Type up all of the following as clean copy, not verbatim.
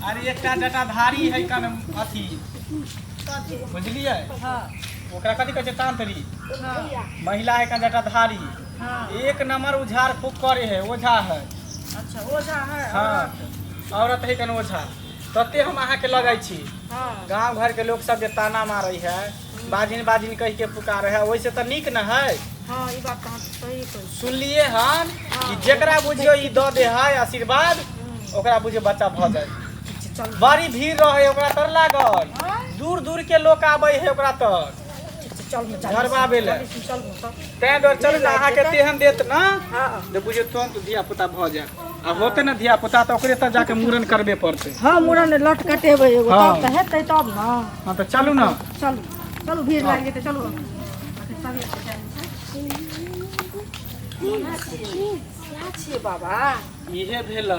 अरे एकटा जटाधारी है कन अथी बुझलिए ओकरा कथी कहै छै तांतरी महिला है कन जटाधारी एक नंबर उझार फूक करे है ओझा है। अच्छा ओझा है हाँ औरत है कन ओझा तते हम अहाँ के लगै छी। गांव घर के लोग सब जे ताना मारे है बाजिन बाजिन कह के पुकारे है वैसे तो निक न है। हाँ ई बात कहाँ सही कही सुनलिए हन कि जेकरा बुझियो ई द दे है आशीर्वाद ओकरा बुझियो बच्चा भ जाए। बड़ी भीड़ रहे ओकरा तर लागल दूर दूर के लोग आवे है ओकरा तर घरवा बेले तै दर चल अहाँ के तेहन देत ना जे बुझियो तुरंत धिया पुता भ जाए। आ होते ना धिया पुता तो ओकरे त जाके मूरन करबे पड़ते। हाँ मूरन लट कटेबै एगो तब त हेतै तब ना। हां तो चलू ना चलू चलू भीड़ लाग जेतै चलू। बाबा इहे भेल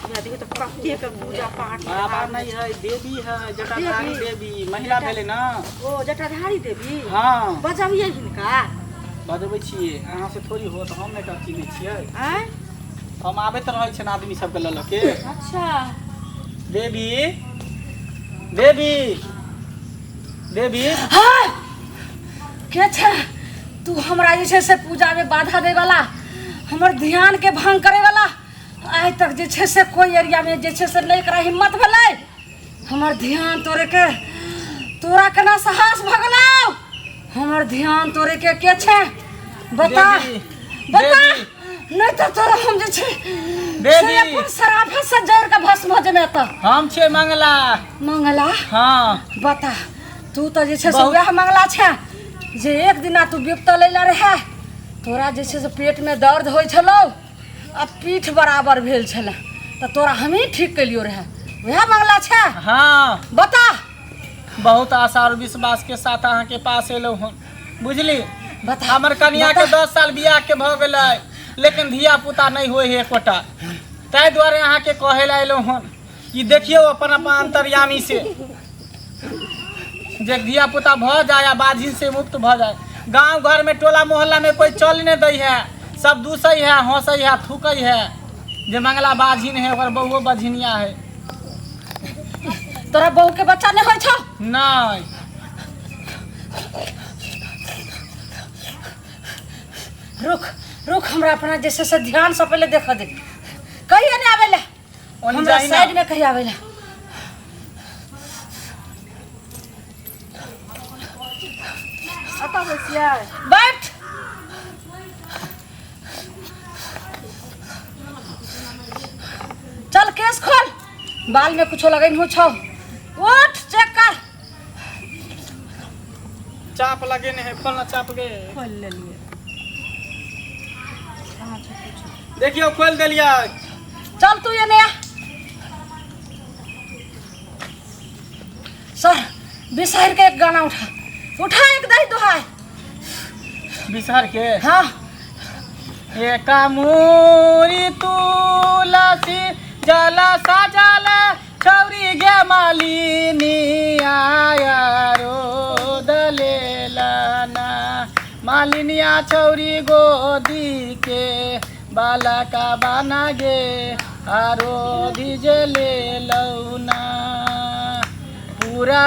पूजा पाठ बाबा नहीं है देवी है जटाधारी देवी महिला भेले ना। ओ जटाधारी देवी हाँ बजाबिए हिनका बजबै छियै अहाँ से थोड़ी हो तो हम नहीं कर चिन्है छियै। आय हम आबैत रहै छन आदमी सबके ल के। अच्छा देवी देवी देवी हां के छै तू हमरा जे छै से पूजा में बाधा दे वाला हमर ध्यान के भंग करे वाला आज तक जे छै से कोई एरिया में जे छै से नहीं करा हिम्मत भेलै हमर ध्यान तोरे के तोरा केना साहस भगलौ हमर ध्यान तोरे के छै बता बता नहीं तो तोरा हम जे छै देवी अपन शराब से जर के भस्म हो जने त हम छे मंगला मंगला। हाँ बता तू तो जे छै से वह मंगला छै जे एक दिना तू बिपत लैला रहे तोरा जे छै से पेट में दर्द होय छलो आ पीठ बराबर भेल छले त तोरा हमी ठीक कलियो रहे वह मंगला छै। हाँ बता बहुत आशा और विश्वास के साथ अहाँ के पास एलो हन बुझली। बता हमर कन्या के 10 साल बियाह के भ गेलै लेकिन धिया पुता नहीं होय है एकोटा ताहि द्वारे अहाँ के कहे ला एलो हन कि देखियो अपन अपन अंतर्यामी से जे धिया पुता भ जाए या बाजिन से मुक्त भ जाए। गांव घर में टोला मोहल्ला में कोई चल नहीं दै है सब दूसई है हंसई है थूकई है जे मंगला बाजिन है ओकर बहुओ बझिनिया है। तोरा बहू के बच्चा नहीं होय छौ नहीं रुक रुक हमरा अपना जैसे से ध्यान से पहले देख दे कहिए नहीं आवेला हमरा साइड में कहिए आवेला। आता बसिया बैठ चल केस खोल बाल में कुछ लगन हो छौ उठ चेक कर चाप लगे नहीं है खोलना चाप के खोल ले लिए देखियो खोल दिलिया। चल तू ये नया सर बिसार के एक गाना उठा उठा एक दही दोहाई बिसार के हाँ एक मोरी तुलसी जल सजल छौरी गे मालिनी आया रो दलेलना मालिनिया छौरी गोदी के बालका बना गे आरो धिजे ले लौना पूरा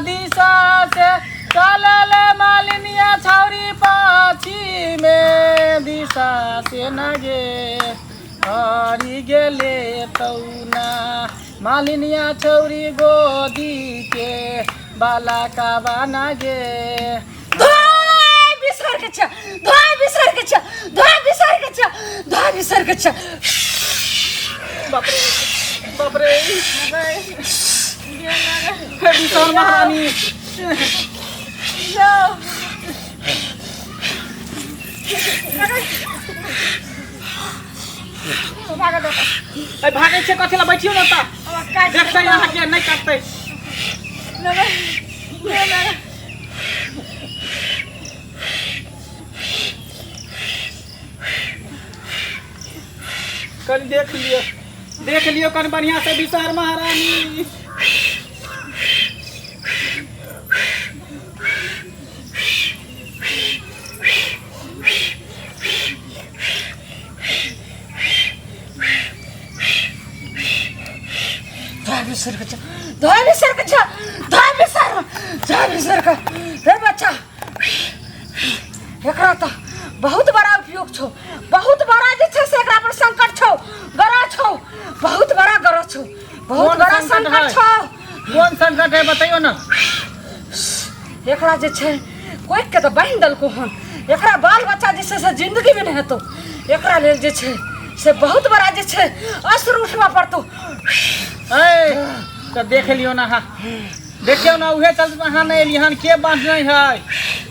दिशा से चलल मालिनिया छौरी पाछी में दिशा से न गे हरी गेले तौना मालिनिया छौरी गोदी के बाला का बना गे बिसर के छ धोई बिसर के छ धोई बिसर के छ धोई बिसर के छ बाप रे हे बिसर महारानी भागे छे कथी ला बैठियो न त देखते यहाँ के नहीं काटते कल देख लियो कन बढ़िया से बिसार महारानी बिसर के धोए बिसर के धोए बिसर के रे बच्चा एकरा तो बहुत बड़ा उपयोग छो, बहुत बड़ा जे छे से एकरा पर संकट छो, गरा छो, बहुत बड़ा गरा छो, बहुत बड़ा संकट छो। कौन संकट है बताइयो ना। एकरा जे छे कोई के तो बांध दल को हन, एकरा बाल बच्चा जैसे से जिंदगी में नहीं तो एकरा लेल जे छे से बहुत बड़ा जे छे असर उठवा पड़तो। ए तो देख लियो ना हा, देखियो ना उहे चलते हां नहीं एलिहन के बांध नहीं है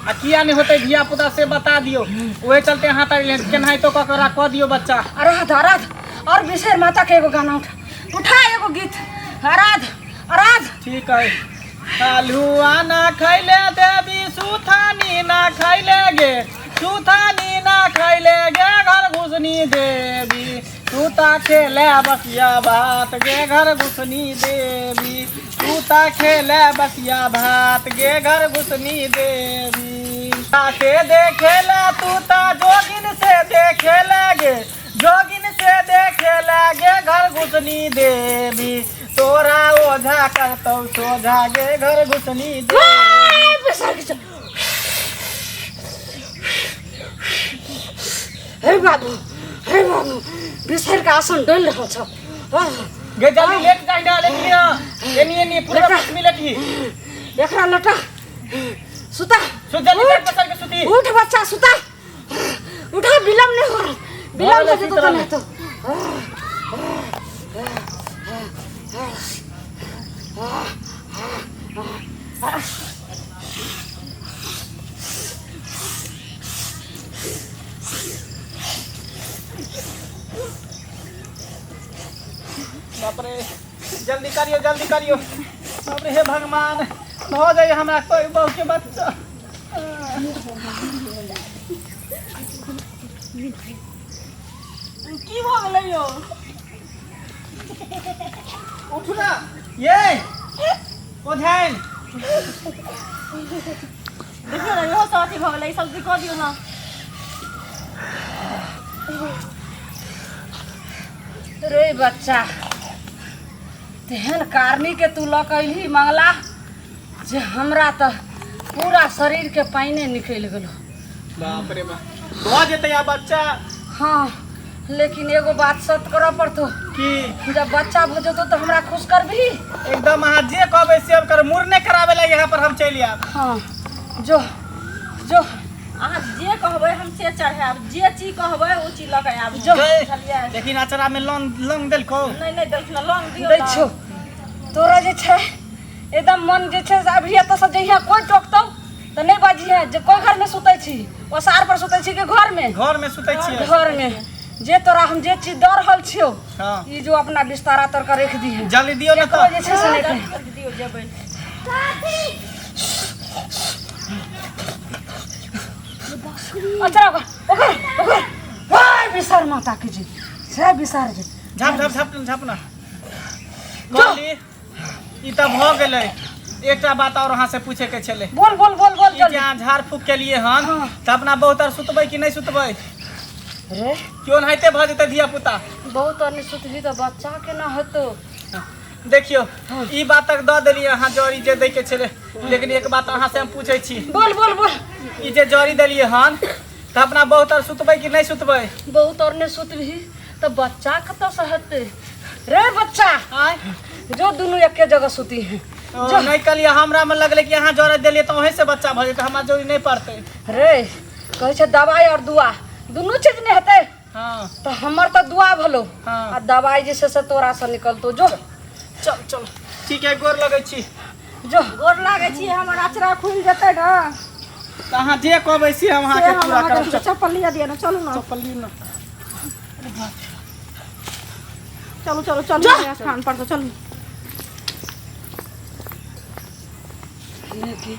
आ किया नहीं होते धिया पुता से बता दियो, उहे चलते हां तारी केनाई तो ककरा क दियो बच्चा। आराध और विशेर माता के एगो गाना उठा एगो गीत आराध ठीक है। हलुआ ना खैले देवी सुथानी ना खैले गे, सुथानी ना खैले गे घर घुसनी देवी, तूता खेले बसिया भात गे घर घुसनी देवी, तूता खेले बसिया भात गे घर घुसनी देवी। ताके देखेले तूता जोगिन से देखेले गे, जोगिन से देखेले गे घर घुसनी देवी, तोरा ओझा करतौ सोझा गे घर घुसनी देवी। हे बाबू बिसर का आसन डोल रहा छ गे जल्दी लेट जाई ना लेकिन एनी पूरा कुछ मिलत ही एकरा लटा सुता जल्दी पेट पसर के सुती। उठ बच्चा सुता उठा बिलम नहीं हो बिलम से तो नहीं तो बाप रे जल्दी करियो बाप रे हे भगवान हो जाए हमरा कोई बहू के बच्चा। की हो गेलै यो उठ ना ये ओझाइन देखियो ना यो साथी हो गेलै सब दिखा दियो ना। रे बच्चा तेहन कारनी के तू लकैली मंगला जे हमरा तो पूरा शरीर के पाइने निकल गेलो। बाप रे बाप हो जेते या बच्चा। हाँ लेकिन एगो बात सत कर पड़तो कि जब बच्चा हो जतो तो हमरा खुश कर भी। एकदम अहाँ जे कहबै से कर मुरने करावे ला यहाँ पर हम चल आब। हाँ जो आज जे कहबै हम से चढ़ाब, जे चीज कहबै ओ चीज लके आब जो। लेकिन अचरा में लंग देल को नहीं देख ना लंग दियो दै छो तोरा जे छै एकदम मन जे छै अभी एत से जहिया कोई टोकतौ त नहीं बाजी है जे कोई घर में सुतै छी ओसार पर सुतै छी के घर में सुतै छी घर में जे तोरा हम जे चीज दर रहल छियो हां ई जो अपना बिस्तारा तर कर रख दी है जल्दी दियो ना तो जे छै से नहीं दियो जेबै अच्छा ओकर वाह बिसार माता के जी से बिसार जी झप ना कहली ई त भ गेलै। एकटा बात और अहाँ से पूछे के छले। बोल जल्दी यहाँ झाड़ फूक के लिए हन त अपना बहुत और सुतबै कि नहीं सुतबै रे क्यों नाइते भ जेते धिया पुता बहुत और नहीं सुतबी तो बच्चा के ना होतो। देखियो ई बात तक द देलिए अहाँ जड़ी जे दै के छले, लेकिन एक बात अहाँ से हम पूछै छी। बोल ई जे जड़ी देलिए हन त अपना बहुत और सुतबै कि नहीं सुतबै। बहुत और नहीं सुतबी तो बच्चा कत से हेते रे बच्चा जो दोनों एक जगह सुती है जो नहीं कलिए हमरा में लगले कि यहाँ जड़ देलिए तो वहीं से बच्चा भ जेते, हमरा जड़ी नहीं पड़ते। रे कहै छै दवाई और दुआ दोनों चीज नहीं हेते। हाँ तो हमर तो दुआ भलो हाँ। आ दवाई जैसे से तोरा से निकलतो जो चल ठीक है गोर लगै छी जो गोर लागे छी हमर अचरा खुल जेते ना अहाँ जे कहबै से हम अहाँ के पूरा करब। चप्पल लिया दिया ना चलू ना चप्पल ली ना चलो स्थान पर तो चलू। लेकिन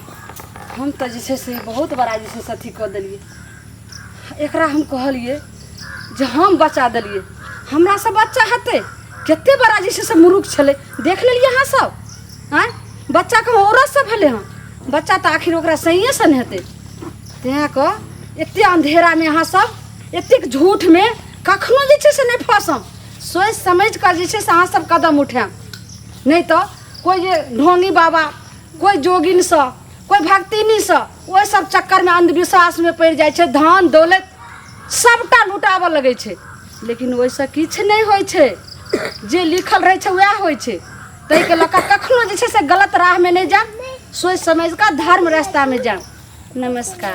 हम तो जैसे से बहुत बड़ा जैसे से अथी कर दिलिए एकरा हम कहलिए जे हम बचा दिलिए हमरा से बच्चा हेते केते बड़ा जैसे से मुरुख छले देख लेलिए अहाँ सब। हाँ बच्चा के औरत से भेले हाँ बच्चा तो आखिर ओकरा सही से नहीं हेते तें को एते अंधेरा में अहाँ सब एते झूठ में कखनो जैसे से नहीं फंसम सोच समझ कर जैसे से अहाँ सब कदम उठाएम। नहीं तो कोई जे ढोंगी बाबा, कोई जोगिन सा, कोई भक्तिनी सा, वो सब चक्कर में अंधविश्वास में पड़ जाए, धन दौलत सबटा लुटाबऽ लगे छे। लेकिन वैसा किछ नहीं होय छे, जे लिखल रहे छे वह होय छे। तै के लका कखनो जे छे से गलत राह में नहीं जा, सोच समझ का धर्म रास्ता में जा। नमस्कार।